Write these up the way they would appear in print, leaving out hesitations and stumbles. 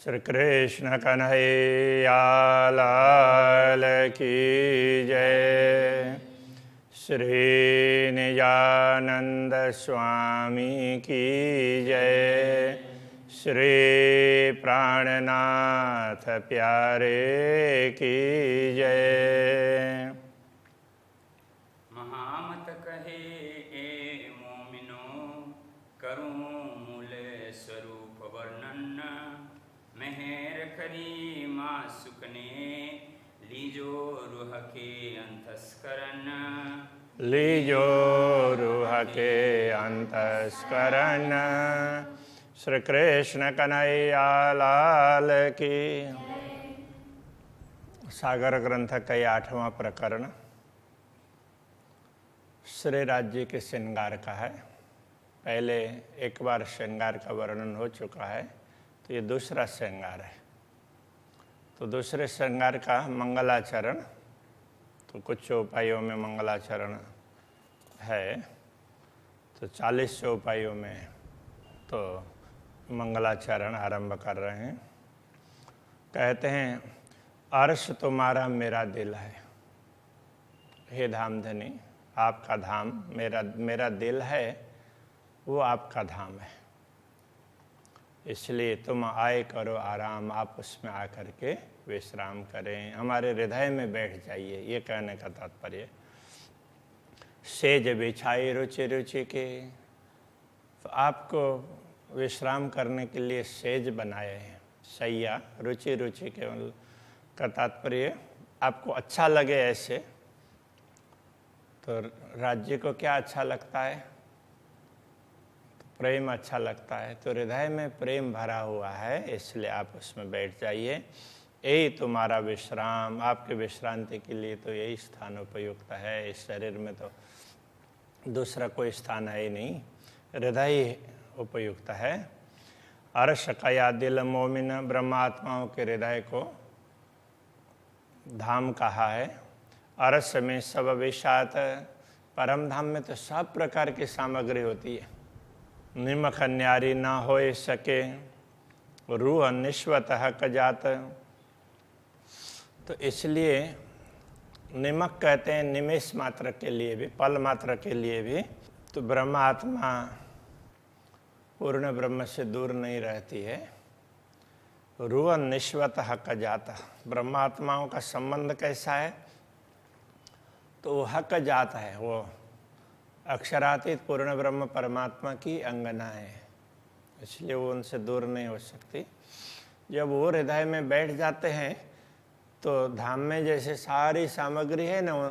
श्री कृष्ण कन्हैया लाल की जय। श्री निजानंद स्वामी की जय। श्री प्राणनाथ प्यारे की जय। महामत कहे ए मोमिनो, करूं मूल स्वरूप वर्णन। मेहर करी माँ सुकने, लीजो रूह के अंतस्करण। लीजो रूह के अंतस्करण। श्री कृष्ण कन्हैया लाल की। सागर ग्रंथ का 8वां प्रकरण श्री राज्य के श्रृंगार का है। पहले एक बार श्रृंगार का वर्णन हो चुका है, तो ये दूसरा श्रृंगार है। तो दूसरे श्रृंगार का मंगलाचरण, तो कुछ चौपाइयों में मंगलाचरण है, तो 40 चौपाइयों में तो मंगलाचरण आरंभ कर रहे हैं। कहते हैं, अर्श तुम्हारा मेरा दिल है, हे धामधनी आपका धाम मेरा दिल है, वो आपका धाम है। इसलिए तुम आए करो आराम, आप उसमें आकर के विश्राम करें, हमारे हृदय में बैठ जाइए, ये कहने का तात्पर्य। सेज बिछाई रुचि रुचि के, तो आपको विश्राम करने के लिए सेज बनाए हैं, सैया रुचि रुचि के का तात्पर्य आपको अच्छा लगे ऐसे। तो राज्य को क्या अच्छा लगता है? तो प्रेम अच्छा लगता है, तो हृदय में प्रेम भरा हुआ है, इसलिए आप उसमें बैठ जाइए। यही तुम्हारा विश्राम, आपके विश्रांति के लिए तो यही स्थान उपयुक्त है। इस शरीर में तो दूसरा कोई स्थान है ही नहीं, हृदय उपयुक्त है। अर्श कया दिल मोमिन, ब्रह्मात्माओं के हृदय को धाम कहा है। अर्श में सब विषात, परम धाम में तो सब प्रकार की सामग्री होती है। निमख न्यारी ना हो सके, रूह निश्वत हक जात। तो इसलिए निमक कहते हैं निमेष मात्र के लिए भी, पल मात्र के लिए भी। तो ब्रह्मात्मा पूर्ण ब्रह्म से दूर नहीं रहती है। रूह निश्वत हक जाता, ब्रह्मात्माओं का संबंध कैसा है? तो वो हक जाता है, वो अक्षरातीत पूर्ण ब्रह्म परमात्मा की अंगना है, इसलिए वो उनसे दूर नहीं हो सकती। जब वो हृदय में बैठ जाते हैं तो धाम में जैसे सारी सामग्री है ना,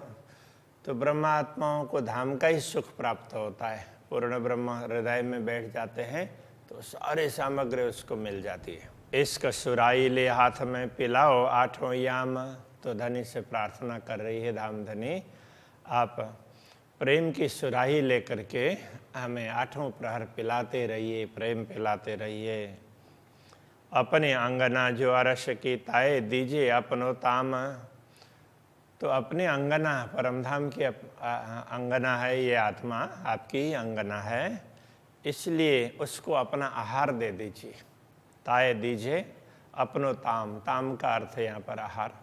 तो ब्रह्मात्माओं को धाम का ही सुख प्राप्त होता है। पूर्ण ब्रह्म हृदय में बैठ जाते हैं तो सारी सामग्री उसको मिल जाती है। इश्क सुराई ले हाथ में पिलाओ आठों याम। तो धनी से प्रार्थना कर रही है धामधनी, आप प्रेम की सुराही लेकर के हमें आठों प्रहर पिलाते रहिए, प्रेम पिलाते रहिए। अपने अंगना जो अरश की ताए, दीजिए अपनो ताम। तो अपने अंगना, परमधाम की अंगना है ये आत्मा, आपकी ही अंगना है, इसलिए उसको अपना आहार दे दीजिए। ताए दीजिए अपनो ताम, ताम का अर्थ है यहाँ पर आहार।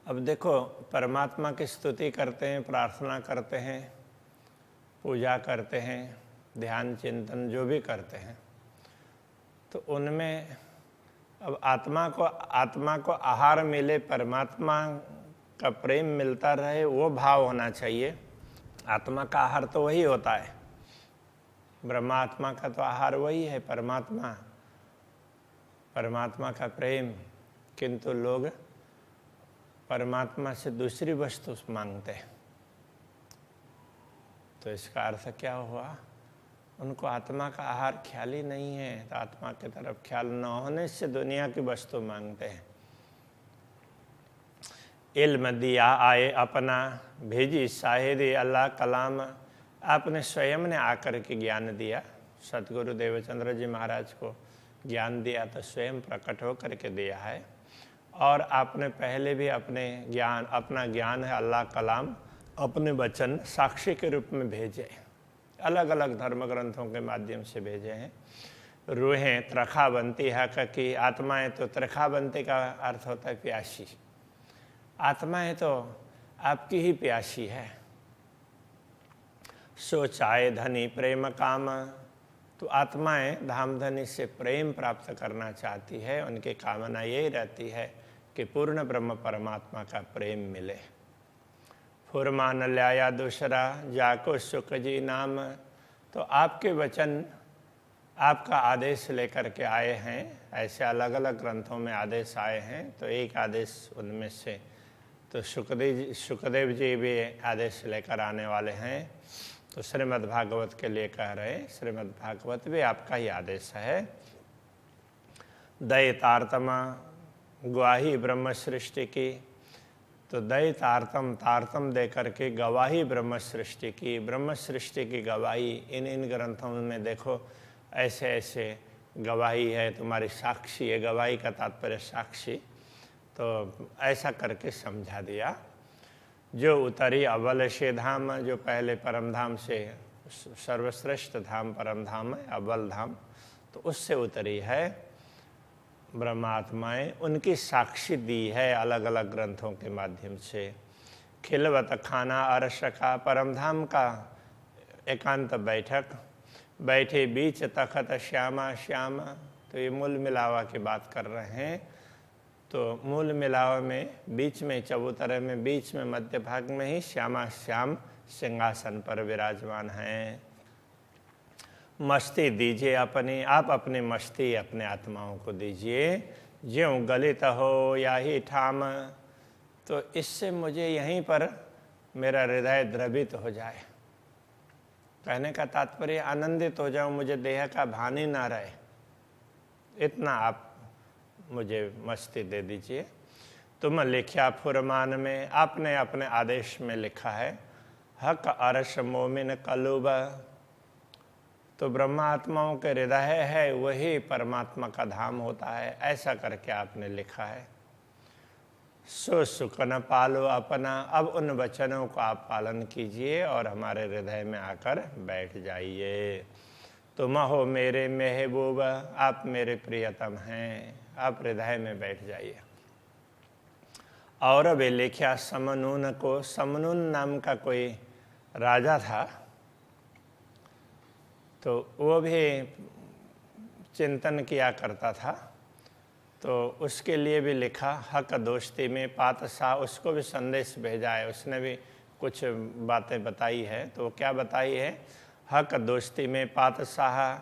अब देखो, परमात्मा की स्तुति करते हैं, प्रार्थना करते हैं, पूजा करते हैं, ध्यान चिंतन जो भी करते हैं, तो उनमें अब आत्मा को आहार मिले, परमात्मा का प्रेम मिलता रहे, वो भाव होना चाहिए। आत्मा का आहार तो वही होता है, ब्रह्मात्मा का तो आहार वही है, परमात्मा का प्रेम। किंतु लोग परमात्मा से दूसरी वस्तु मांगते हैं। तो इसका अर्थ क्या हुआ? उनको आत्मा का आहार ख्याल ही नहीं है, तो आत्मा की तरफ ख्याल न होने से दुनिया की वस्तु मांगते हैं। इल्म दिया आए अपना, भेजी शाहिद अल्लाह कलाम। आपने स्वयं ने आकर के ज्ञान दिया, सतगुरु देवचंद्र जी महाराज को ज्ञान दिया, तो स्वयं प्रकट होकर के दिया है। और आपने पहले भी अपना ज्ञान है अल्लाह कलाम, अपने वचन साक्षी के रूप में भेजे, अलग अलग धर्म ग्रंथों के माध्यम से भेजे हैं। रूहें त्रखा बनती हक की, आत्माएं तो त्रखा बनती का अर्थ होता है प्यासी। आत्माएं तो आपकी ही प्यासी है। सो चाहे धनी प्रेम काम, तो आत्माएं धाम धनी से प्रेम प्राप्त करना चाहती है। उनकी कामना यही रहती है कि पूर्ण ब्रह्म परमात्मा का प्रेम मिले। फुरमान ल्याया दूसरा जाको सुख जी नाम, तो आपके वचन, आपका आदेश लेकर के आए हैं। ऐसे अलग अलग ग्रंथों में आदेश आए हैं, तो एक आदेश उनमें से तो सुखदेव जी भी आदेश लेकर आने वाले हैं। तो श्रीमद् भागवत के लिए कह रहे हैं, श्रीमद् भागवत भी आपका ही आदेश है। दैतार्तमा गवाही ब्रह्म सृष्टि की, तो दैतार्तम तारतम दे करके गवाही ब्रह्म सृष्टि की, ब्रह्म सृष्टि की गवाही इन ग्रंथों में देखो ऐसे ऐसे गवाही है, तुम्हारी साक्षी है। गवाही का तात्पर्य साक्षी। तो ऐसा करके समझा दिया। जो उतरी अव्वल से धाम, जो पहले परम धाम से सर्वश्रेष्ठ धाम परम धाम है, अव्वल धाम, तो उससे उतरी है ब्रह्मात्माएं, उनकी साक्षी दी है अलग अलग ग्रंथों के माध्यम से। खिलवत खाना अर्श का, परम धाम का एकांत बैठक, बैठे बीच तखत श्यामा श्यामा। तो ये मूल मिलावा की बात कर रहे हैं। तो मूल मिलावा में बीच में, चबूतरे में बीच में मध्य भाग में ही श्यामा श्याम सिंहासन पर विराजमान हैं। मस्ती दीजिए अपनी, आप अपनी मस्ती अपने आत्माओं को दीजिए। ज्यों गलित हो या ही ठाम, तो इससे मुझे यहीं पर मेरा हृदय द्रवित हो जाए। कहने का तात्पर्य आनंदित हो जाऊं, मुझे देह का भान ही ना रहे, इतना आप मुझे मस्ती दे दीजिए। तुम लिखा फुरमान में, आपने अपने आदेश में लिखा है, हक अर्श मोमिन कलुब, तो ब्रह्मात्माओं के हृदय है वही परमात्मा का धाम होता है, ऐसा करके आपने लिखा है। सो सुख न पालो अपना, अब उन वचनों को आप पालन कीजिए और हमारे हृदय में आकर बैठ जाइए। तुम हो मेरे महबूब, आप मेरे प्रियतम हैं, आप हृदय में बैठ जाइए। और वे लिखा समनून को, समनून नाम का कोई राजा था, तो वो भी चिंतन किया करता था। तो उसके लिए भी लिखा हक दोस्ती में पातशाह, उसको भी संदेश भेजा है। उसने भी कुछ बातें बताई है। तो क्या बताई है? हक दोस्ती में पातशाह,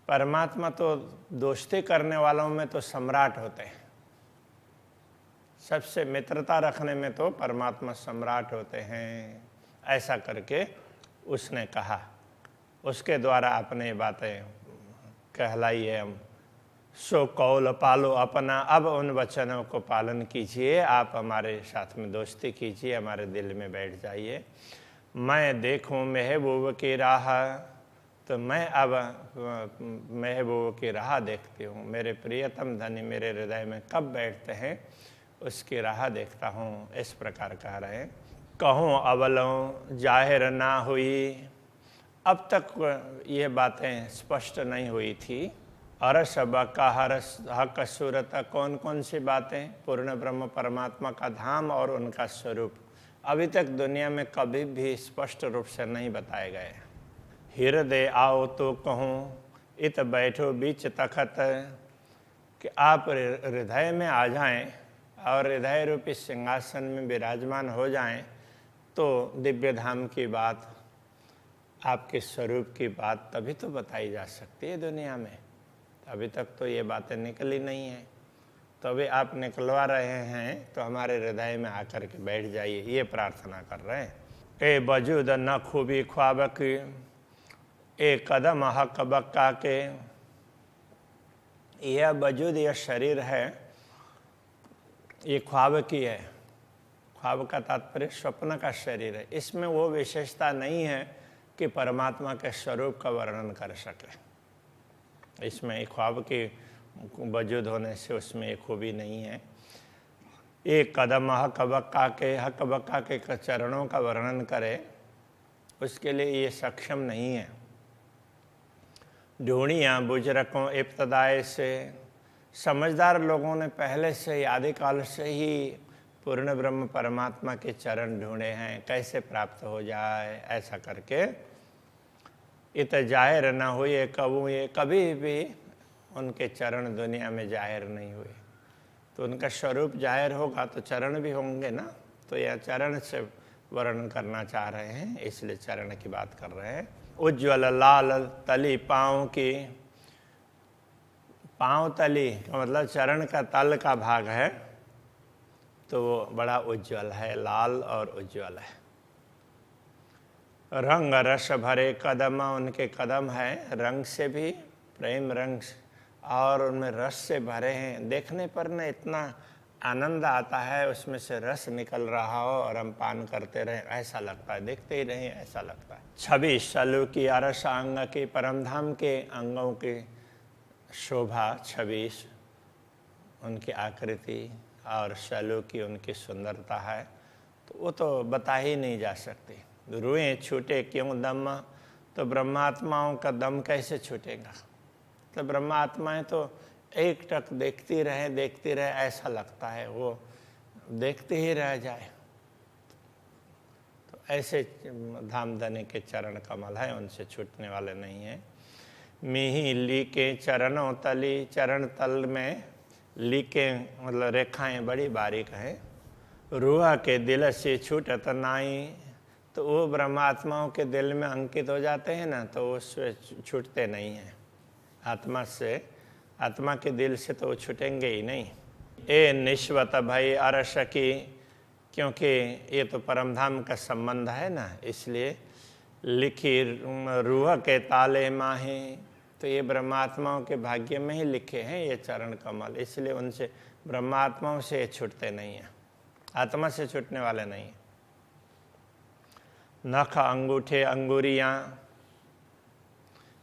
परमात्मा तो दोस्ती करने वालों में तो सम्राट होते हैं, सबसे मित्रता रखने में तो परमात्मा सम्राट होते हैं, ऐसा करके उसने कहा। उसके द्वारा आपने बातें कहलाई है। हम सो कौल पालो अपना, अब उन वचनों को पालन कीजिए, आप हमारे साथ में दोस्ती कीजिए, हमारे दिल में बैठ जाइए। मैं देखूं महबूब की राह, तो मैं अब महबूब की राह देखती हूँ। मेरे प्रियतम धनी मेरे हृदय में कब बैठते हैं, उसकी राह देखता हूँ, इस प्रकार कह रहे हैं। कहूँ अवलों जाहिर ना हुई, अब तक ये बातें स्पष्ट नहीं हुई थी। अरस बका हरस हक सूरत, कौन कौन सी बातें? पूर्ण ब्रह्म परमात्मा का धाम और उनका स्वरूप अभी तक दुनिया में कभी भी स्पष्ट रूप से नहीं बताए गए। हृदय आओ तो कहूँ, इत बैठो बीच तखत, कि आप हृदय में आ जाएं और हृदय रूपी सिंहासन में विराजमान हो जाएं, तो दिव्य धाम की बात, आपके स्वरूप की बात तभी तो बताई जा सकती है दुनिया में। अभी तक तो ये बातें निकली नहीं हैं, तो अभी आप निकलवा रहे हैं, तो हमारे हृदय में आकर के बैठ जाइए, ये प्रार्थना कर रहे हैं। ए वजूद न खूबी ख्वाब की, ए कदम हक बक्का के, यह वजूद, यह शरीर है, ये ख्वाब की है। ख्वाब का तात्पर्य स्वप्न का शरीर है। इसमें वो विशेषता नहीं है कि परमात्मा के स्वरूप का वर्णन कर सके। इसमें एक ख्वाब के वजूद होने से उसमें एक खूबी नहीं है। एक कदम हक बक्का के चरणों का वर्णन करे, उसके लिए ये सक्षम नहीं है। ढूंढियाँ बुजुर्गों इब्तदाए से, समझदार लोगों ने पहले से ही आदिकाल से ही पूर्ण ब्रह्म परमात्मा के चरण ढूंढे हैं, कैसे प्राप्त हो जाए ऐसा करके। इत जाहिर न हुए कबू, ये कभी भी उनके चरण दुनिया में जाहिर नहीं हुए। तो उनका स्वरूप जाहिर होगा तो चरण भी होंगे ना, तो यह चरण से वर्णन करना चाह रहे हैं, इसलिए चरण की बात कर रहे हैं। उज्ज्वल लाल तली पाँव की, पाँव तली का मतलब चरण का तल का भाग है, तो वो बड़ा उज्ज्वल है, लाल और उज्ज्वल है। रंग रस भरे कदम, उनके कदम है रंग से भी, प्रेम रंग और उनमें रस से भरे हैं। देखने पर न इतना आनंद आता है, उसमें से रस निकल रहा हो और हम पान करते रहें ऐसा लगता है, देखते ही रहें ऐसा लगता है। छवि सलू की अरस अंग की, परमधाम के अंगों की शोभा, छवि उनकी आकृति और सलू की उनकी सुंदरता है, तो वो तो बता ही नहीं जा सकती। रुएं छूटे क्यों दम, तो ब्रह्मात्माओं का दम कैसे छूटेगा। तो ब्रह्मात्माएं तो एक टक देखती रहे ऐसा लगता है, वो देखते ही रह जाए। तो ऐसे धामधनी के चरण कमल है, उनसे छूटने वाले नहीं हैं। मिही लीके चरणों तली, चरण तल में लीके मतलब रेखाएं बड़ी बारीक हैं। रूह के दिल से छूटत नाई, तो वो ब्रह्मात्माओं के दिल में अंकित हो जाते हैं ना, तो उससे छूटते नहीं हैं। आत्मा से, आत्मा के दिल से तो वो छूटेंगे ही नहीं। ए निश्वत भई अरस की, क्योंकि ये तो परमधाम का संबंध है ना, इसलिए लिखी रूह के ताले माहे, तो ये ब्रह्मात्माओं के भाग्य में ही लिखे हैं ये चरण कमल, इसलिए उनसे ब्रह्मात्माओं से ये छूटते नहीं हैं, आत्मा से छूटने वाले नहीं। नख अंगूठे अंगुरियाँ,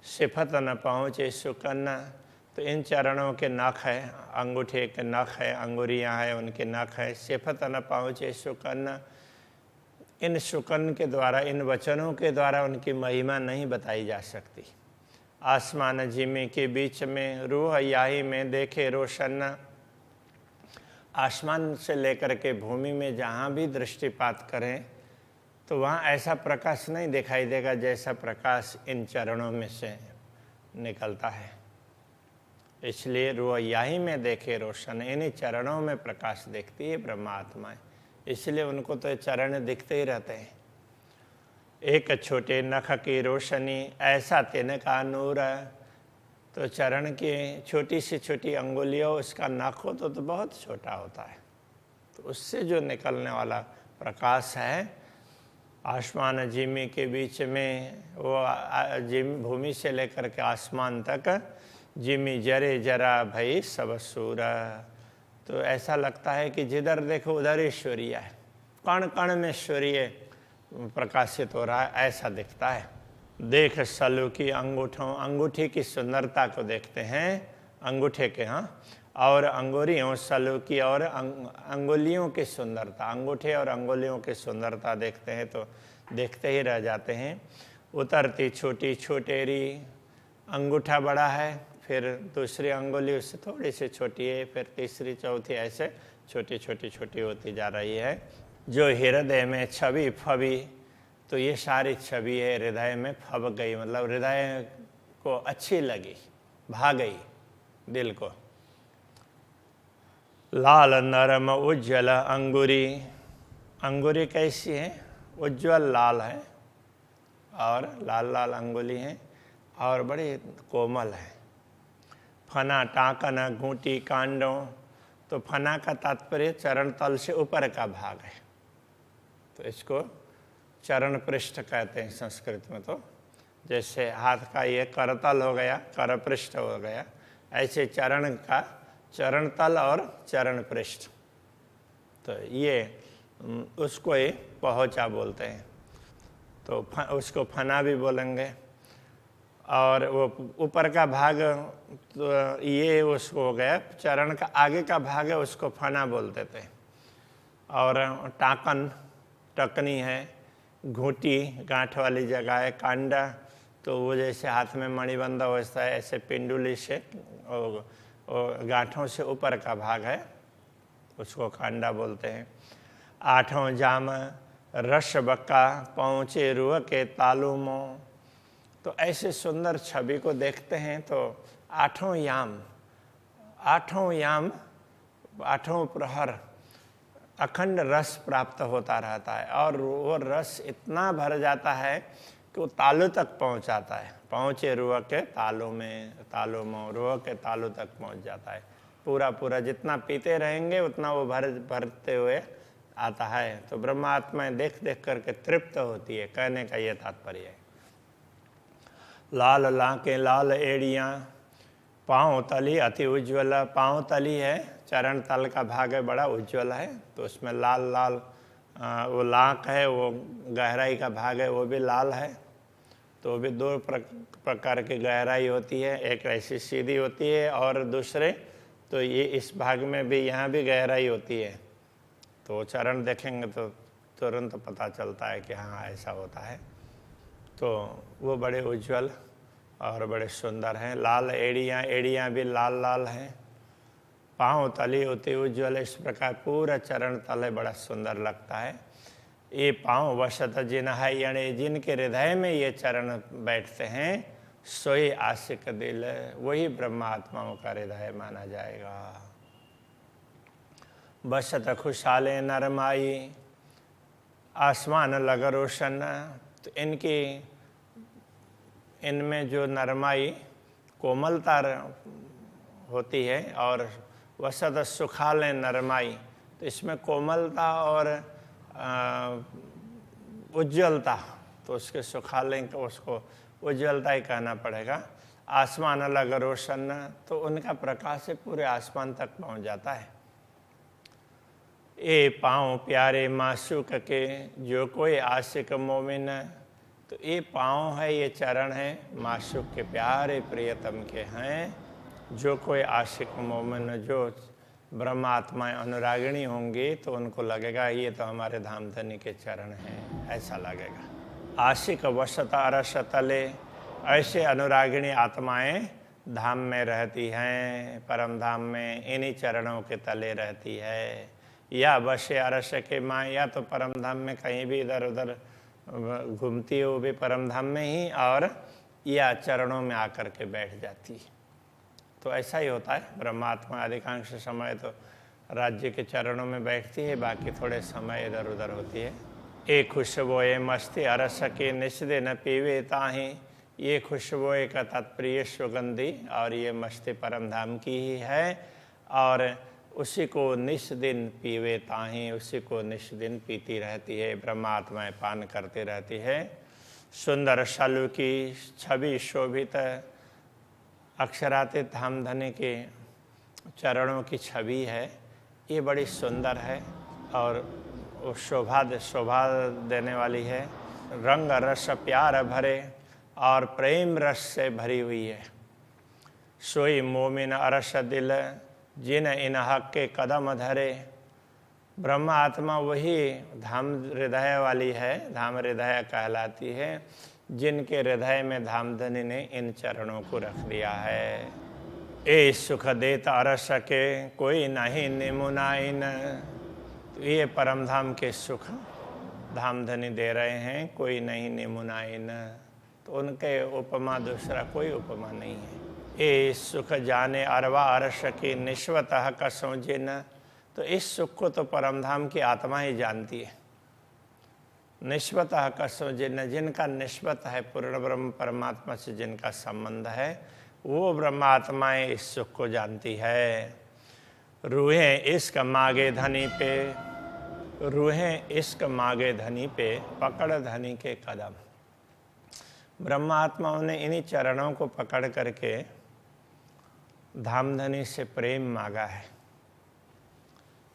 सिफत न पहुँचे सुकन्ना, तो इन चरणों के नख है, अंगूठे के नख है, अंगुरियाँ है उनके नख है। सिफत न पहुँचे सुकन्ना, इन सुकन के द्वारा, इन वचनों के द्वारा उनकी महिमा नहीं बताई जा सकती। आसमान जिमी के बीच में, रूह याही में देखे रोशन, आसमान से लेकर के भूमि में जहाँ भी दृष्टिपात करें तो वहाँ ऐसा प्रकाश नहीं दिखाई देगा जैसा प्रकाश इन चरणों में से निकलता है। इसलिए रूह याही में देखे रोशन, इन्हीं चरणों में प्रकाश देखती है ब्रह्मात्माएं, इसलिए उनको तो चरण दिखते ही रहते हैं। एक छोटे नख की रोशनी ऐसा तिनका नूर, तो चरण की छोटी से छोटी अंगुलियों उसका नख हो तो बहुत छोटा होता है, तो उससे जो निकलने वाला प्रकाश है, आसमान जिमी के बीच में, वो जिमी भूमि से लेकर के आसमान तक, जिमी जरे जरा भई सब सूर, तो ऐसा लगता है कि जिधर देखो उधर ही सूर्य है, कण कण में सूर्य प्रकाशित हो रहा है ऐसा दिखता है। देख सलू की अंगूठों, अंगूठी की सुंदरता को देखते हैं, अंगूठे के, हाँ, और अंगुरियों सलू की, और अंगुलियों की सुंदरता, अंगूठे और अंगुलियों की सुंदरता देखते हैं तो देखते ही रह जाते हैं। उतरती छोटी छोटेरी, अंगूठा बड़ा है, फिर दूसरी अंगुली उससे थोड़ी सी छोटी है, फिर तीसरी चौथी, ऐसे छोटी छोटी छोटी होती जा रही है। जो हृदय में छवि फबी, तो ये सारी छवि है हृदय में फब गई, मतलब हृदय को अच्छी लगी, भा गई दिल को। लाल नरम उज्ज्वल अंगुरी, अंगुरी कैसी है, उज्ज्वल लाल है और लाल लाल अंगुली है और बड़ी कोमल है। फना टाकन घूंटी कांडों, तो फना का तात्पर्य चरण तल से ऊपर का भाग है, तो इसको चरण पृष्ठ कहते हैं संस्कृत में। तो जैसे हाथ का ये करतल हो गया, कर पृष्ठ हो गया, ऐसे चरण का चरण तल और चरण पृष्ठ, तो ये उसको ही पहुँचा बोलते हैं, तो उसको फना भी बोलेंगे। और वो ऊपर का भाग, तो ये उसको हो गया, चरण का आगे का भाग है उसको फना बोलते थे। और टाकन टकनी है, घूंटी गांठ वाली जगह है, कांडा, तो तो वो जैसे हाथ में मणिबंध होता है, ऐसे पिंडुली से गांठों से ऊपर का भाग है, उसको कांडा बोलते हैं। 8 जाम रस बक्का पहुँचे रूह के तालुमो। तो ऐसे सुंदर छवि को देखते हैं तो 8 याम 8 प्रहर अखंड रस प्राप्त होता रहता है, और वो रस इतना भर जाता है कि वो तालु तक पहुंच जाता है। पहुँचे रूह के तालु में, रूह के तालु तक पहुंच जाता है। पूरा जितना पीते रहेंगे उतना वो भरते हुए आता है। तो ब्रह्मात्माएं देख देख करके तृप्त होती है, कहने का ये तात्पर्य है। लाल लाके लाल एड़ियाँ पाँव तली अति उज्ज्वल। पाँव तली है, चरण तल का भाग है, बड़ा उज्ज्वल है, तो उसमें लाल लाल वो लाक है, वो गहराई का भाग है, वो भी लाल है। तो भी 2 प्रकार की गहराई होती है, एक ऐसी सीधी होती है और दूसरे तो ये इस भाग में भी, यहाँ भी गहराई होती है। तो चरण देखेंगे तो तुरंत पता चलता है कि हाँ ऐसा होता है। तो वो बड़े उज्जवल और बड़े सुंदर हैं। लाल एड़ियाँ भी लाल लाल हैं। पाँव तली होती उज्ज्वल, इस प्रकार पूरा चरण तले बड़ा सुंदर लगता है। ये पाँव वसत जिन है, यानी जिनके हृदय में ये चरण बैठते हैं, सोई आशिक दिल, वही ब्रह्मात्माओं का हृदय माना जाएगा। बसत खुशहाले नरमाई आसमान लग रोशन। तो इनमें जो नरमाई कोमलता होती है, और वसत सुखाले नरमाई, तो इसमें कोमलता और उज्ज्वलता, तो उसके सुखाले को उसको उज्ज्वलता ही कहना पड़ेगा। आसमान अलग रोशन, तो उनका प्रकाश से पूरे आसमान तक पहुंच जाता है। ये पाँव प्यारे मासूक के जो कोई आशिक मोमिन। तो ये पाँव है, ये चरण है, मासूक के प्यारे प्रियतम के हैं। जो कोई आशिक मोमिन, जो ब्रह्मात्माएं अनुरागिणी होंगी, तो उनको लगेगा ये तो हमारे धामधनी के चरण हैं, ऐसा लगेगा। आशिक वसत अरस तले, ऐसे अनुरागिणी आत्माएं धाम में रहती हैं, परम धाम में इन्हीं चरणों के तले रहती है। या वश्य अरस के माँ, या तो परम धाम में कहीं भी इधर उधर घूमती है, वो भी परम धाम में ही, और या चरणों में आकर के बैठ जाती है। तो ऐसा ही होता है। ब्रह्मात्मा अधिकांश समय तो राज्य के चरणों में बैठती है, बाकी थोड़े समय इधर उधर होती है। ए खुशबोए मस्ती अरस के निषदे न पीवे ताही। ये खुशबोए का तात्पर्य सुगंधी, और ये मस्ती परम धाम की ही है, और उसी को निष्दिन पीवे ताही, उसी को निष्दिन पीती रहती है, ब्रह्मात्माएं पान करती रहती है। सुंदर शालू की छवि शोभित, अक्षरातीत धामधनी के चरणों की छवि है, ये बड़ी सुंदर है और शोभा देने वाली है। रंग रस प्यार भरे और प्रेम रस से भरी हुई है। सोई मोमिन अरस दिल, जिन इन हक के कदम धरे। ब्रह्म आत्मा वही धाम हृदय वाली है, धाम हृदय कहलाती है, जिनके हृदय में धामधनी ने इन चरणों को रख दिया है। ए सुख देता अरस के कोई नहीं निमुनाइन। तो ये परम धाम के सुख धामधनी दे रहे हैं, कोई नहीं निमुनाइन। तो उनके उपमा दूसरा कोई उपमा नहीं है। ए सुख जाने अरवा अरस की निश्वतः कसों जिन। तो इस सुख को तो परम धाम की आत्मा ही जानती है। निश्वतः कसों जिन, जिनका निश्वत है पूर्ण ब्रह्म परमात्मा से जिनका संबंध है, वो ब्रह्मात्माएं इस सुख को जानती है। रूहें इश्क मागे धनी पे, रूहें इश्क मागे धनी पे, पकड़ धनी के कदम। ब्रह्मात्माओं ने इन्हीं चरणों को पकड़ करके धामधनी से प्रेम मांगा है।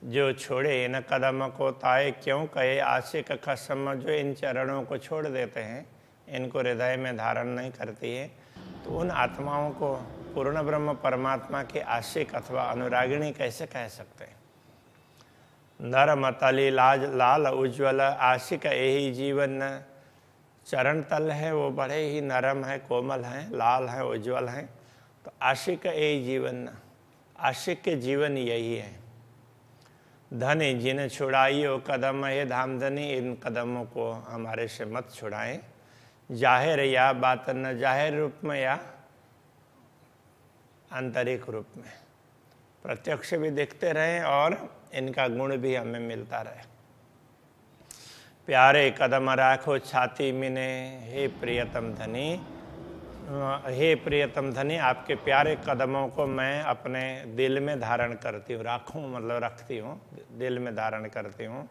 जो छोड़े इन कदम को ताए क्यों कहे आशिक कसम। जो इन चरणों को छोड़ देते हैं, इनको हृदय में धारण नहीं करती है, तो उन आत्माओं को पूर्ण ब्रह्म परमात्मा के आशिक अथवा अनुरागिणी कैसे कह सकते हैं। नरम तली लाज लाल उज्ज्वल, आशिक यही जीवन। चरण तल है वो बड़े ही नरम है, कोमल हैं, लाल हैं, उज्जवल हैं। तो आशिक का यही जीवन, आशिक के जीवन यही है। धनी जिन्हें छुड़ाइयो कदम है धाम धनी, इन कदमों को हमारे से मत छुड़ाएं। जाहिर या बातन, जाहिर रूप में या आंतरिक रूप में, प्रत्यक्ष भी देखते रहें और इनका गुण भी हमें मिलता रहे। प्यारे कदम राखो छाती मिने, हे प्रियतम धनी, हे प्रियतम धनी, आपके प्यारे कदमों को मैं अपने दिल में धारण करती हूँ। राखूँ मतलब रखती हूँ, दिल में धारण करती हूँ।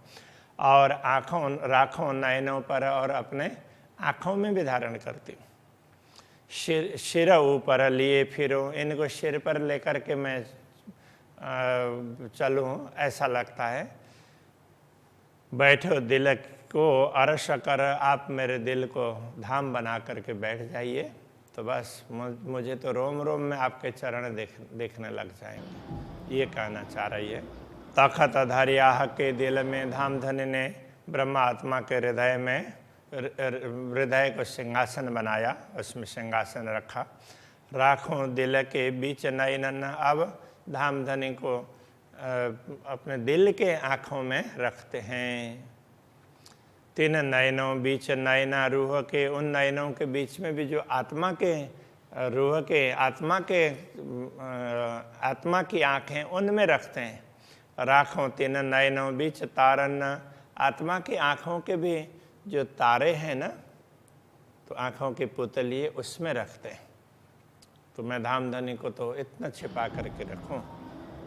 और आँखों राखों नयनों पर, और अपने आँखों में भी धारण करती हूँ। सिर ऊपर लिए फिरूँ, इनको सिर पर लेकर के मैं चलूँ, ऐसा लगता है। बैठो दिल को अरश कर, आप मेरे दिल को धाम बना करके बैठ जाइए, तो बस मुझे तो रोम रोम में आपके चरण देखने लग जाएंगे, ये कहना चाह रही है। तखत धरिया के दिल में, धाम धनी ने ब्रह्मात्मा के हृदय में, हृदय को सिंहासन बनाया, उसमें सिंहासन रखा। राखों दिल के बीच नयनन, अब धाम धनी को अपने दिल के आँखों में रखते हैं। तीन नयनों बीच नयना रूह के, उन नयनों के बीच में भी जो आत्मा के, रूह के, आत्मा की आँखें, उनमें रखते हैं। राखों तीन नयनों बीच तारन, आत्मा की आँखों के भी जो तारे हैं ना, तो आँखों की पुतली उसमें रखते हैं। तो मैं धाम धनी को तो इतना छिपा करके रखूं।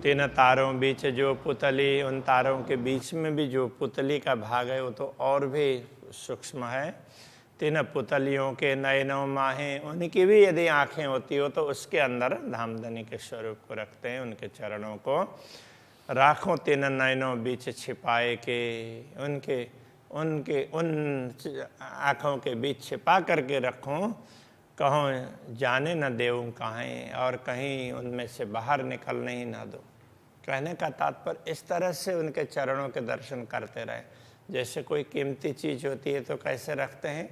तीन तारों बीच जो पुतली, उन तारों के बीच में भी जो पुतली का भाग है वो तो और भी सूक्ष्म है। तीन पुतलियों के नयनों माहें, उनकी भी यदि आँखें होती हो तो उसके अंदर धाम धनी के स्वरूप को रखते हैं, उनके चरणों को। राखों तीन नयनों बीच छिपाए के, उन आँखों के बीच छिपा करके रखूं, कहूँ जाने न देऊँ कहीं, और कहीं उनमें से बाहर निकलने ही ना दो। कहने का तात्पर्य इस तरह से उनके चरणों के दर्शन करते रहे। जैसे कोई कीमती चीज़ होती है तो कैसे रखते हैं,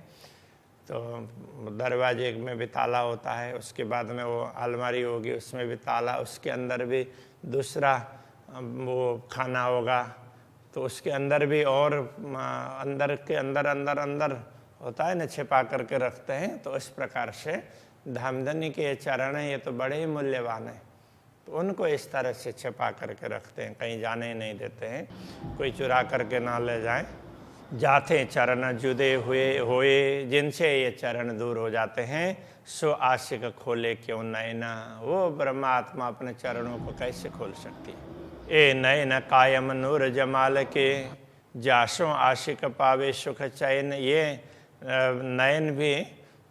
तो दरवाजे में भी ताला होता है, उसके बाद में वो अलमारी होगी, उसमें भी ताला, उसके अंदर भी दूसरा वो खाना होगा, तो उसके अंदर भी, और अंदर के अंदर होता है ना, छिपा करके रखते हैं। तो इस प्रकार से धामधनी के ये चरण हैं, ये तो बड़े ही मूल्यवान हैं, तो उनको इस तरह से छिपा करके रखते हैं, कहीं जाने ही नहीं देते हैं, कोई चुरा करके ना ले जाए। जाते चरण जुदे होए, जिनसे ये चरण दूर हो जाते हैं, सो आशिक खोले क्यों नैना, वो ब्रह्मात्मा अपने चरणों को कैसे खोल सकती है। ए नयन कायम नूर जमाल के, जासों आशिक पावे सुख चैन, ये नयन भी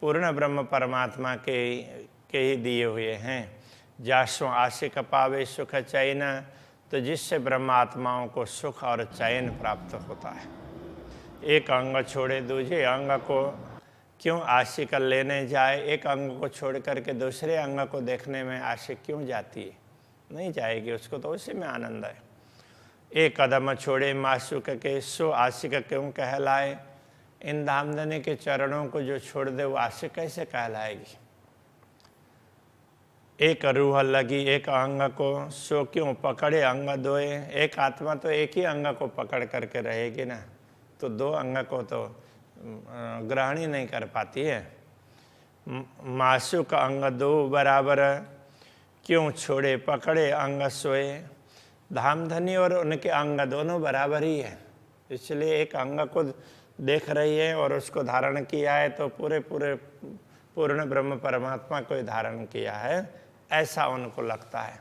पूर्ण ब्रह्म परमात्मा के ही दिए हुए हैं। जासों आशिक पावे सुख चैन, तो जिससे ब्रह्मात्माओं को सुख और चैन प्राप्त होता है। एक अंग छोड़े दूसरे अंग को क्यों आशिक लेने जाए, एक अंग को छोड़ करके दूसरे अंग को देखने में आशिक क्यों जाती है, नहीं जाएगी, उसको तो उसी में आनंद है। एक कदम छोड़े मासूक के, सो आशिक क्यों कहलाए, इन धामधनी के चरणों को जो छोड़ दे वो आशिक कैसे कहलाएगी। एक रूह लगी एक अंग को, सो क्यों पकड़े अंग दोए, एक आत्मा तो एक ही अंग को पकड़ करके रहेगी ना, तो दो अंग को तो ग्रहण ही नहीं कर पाती है। मासूक अंग दो बराबर, क्यों छोड़े पकड़े अंग सोए, धामधनी और उनके अंग दोनों बराबर ही है, इसलिए एक अंग को देख रही है और उसको धारण किया है, तो पूर्ण ब्रह्म परमात्मा को धारण किया है, ऐसा उनको लगता है।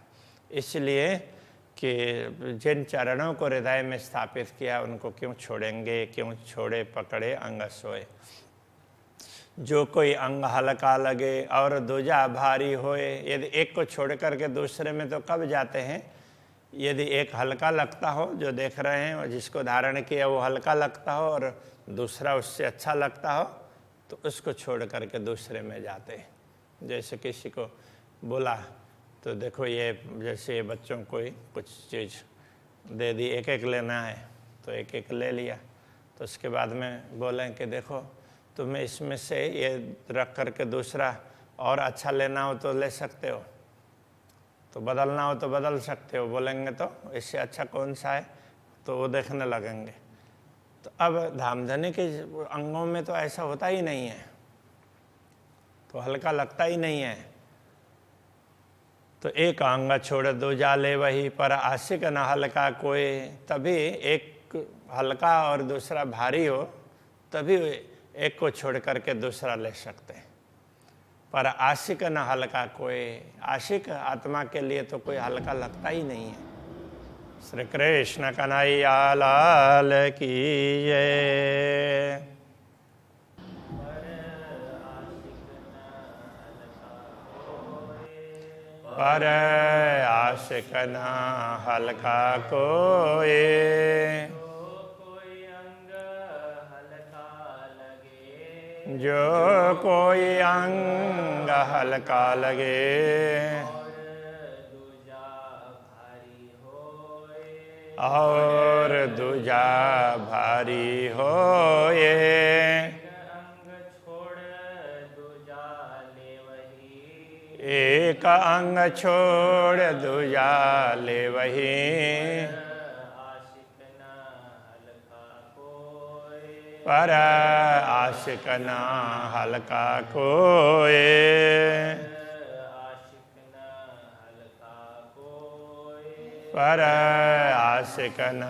इसलिए कि जिन चरणों को हृदय में स्थापित किया उनको क्यों छोड़ेंगे, क्यों छोड़े पकड़े अंग सोए। जो कोई अंग हल्का लगे और दूजा भारी होए, यदि एक को छोड़ करके दूसरे में तो कब जाते हैं, यदि एक हल्का लगता हो, जो देख रहे हैं और जिसको धारण किया वो हल्का लगता हो, और दूसरा उससे अच्छा लगता हो, तो उसको छोड़ करके दूसरे में जाते हैं। जैसे किसी को बोला तो देखो ये, जैसे बच्चों को कुछ चीज़ दे दी, एक एक लेना है, तो एक एक ले लिया, तो उसके बाद में बोलें कि देखो तुम्हें इसमें से ये रख करके दूसरा और अच्छा लेना हो तो ले सकते हो, तो बदलना हो तो बदल सकते हो। बोलेंगे तो इससे अच्छा कौन सा है, तो वो देखने लगेंगे। तो अब धामधनी के अंगों में तो ऐसा होता ही नहीं है, तो हल्का लगता ही नहीं है। तो एक अंग छोड़ दूजा ले वही, पर आशिक न हल्का कोई। तभी एक हल्का और दूसरा भारी हो, तभी एक को छोड़ करके दूसरा ले सकते हैं। पर आशिक न हल्का कोई, आशिक आत्मा के लिए तो कोई हल्का लगता ही नहीं है। श्री कृष्ण कन्हैया लाल की जय। पर आशिक न हल्का कोई, जो कोई अंग हल्का लगे, और दूजा भारी होए। एक अंग छोड़ दूजा ले वही, पर आशिक न हल्का कोई, पर आशिक न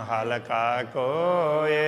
हल्का कोई।